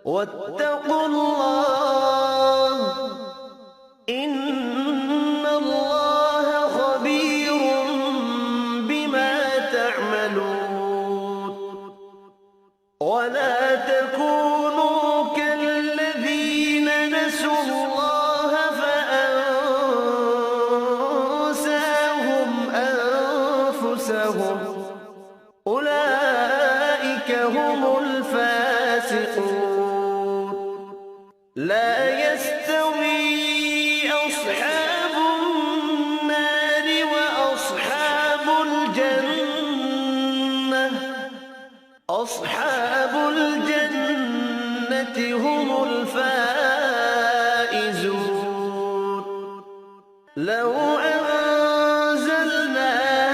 واتقوا الله إن الله خبير بما تعملون ولا تكونوا كالذين نسوا الله فأنساهم أنفسهم أولئك هم الفاسقون لا يستوي أصحاب النار وأصحاب الجنة أصحاب الجنة هم الفائزون لو أنزلنا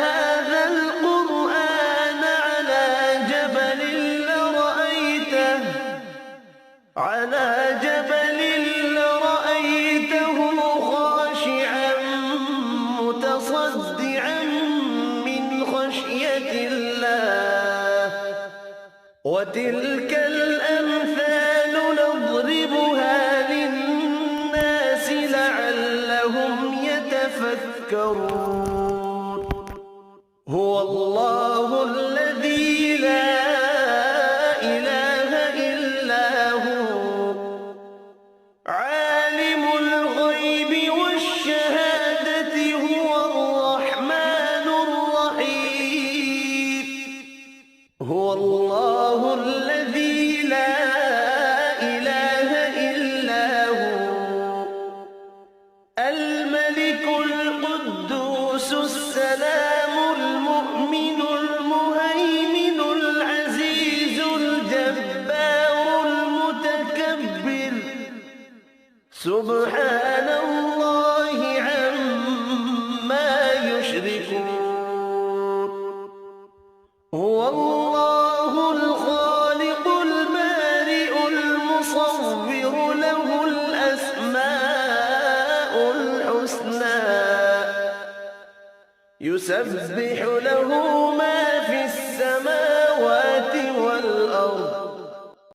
هذا القرآن على جبل لرأيته خاشعا متصدعا من خشية الله وتلك الأمثال نضربها للناس لعلهم يتفكرون هو الله الذي لا إله إلا هو عالم الغيب والشهادة هو الرحمن الرحيم هو الله الذي لا إله إلا هو الملك القدوس السلام المؤمن المهيمن العزيز الجبار المتكبر سبحان الله عما يشركون هو الله الخالق البارئ المصور له الأسماء الحسنى يسبح له ما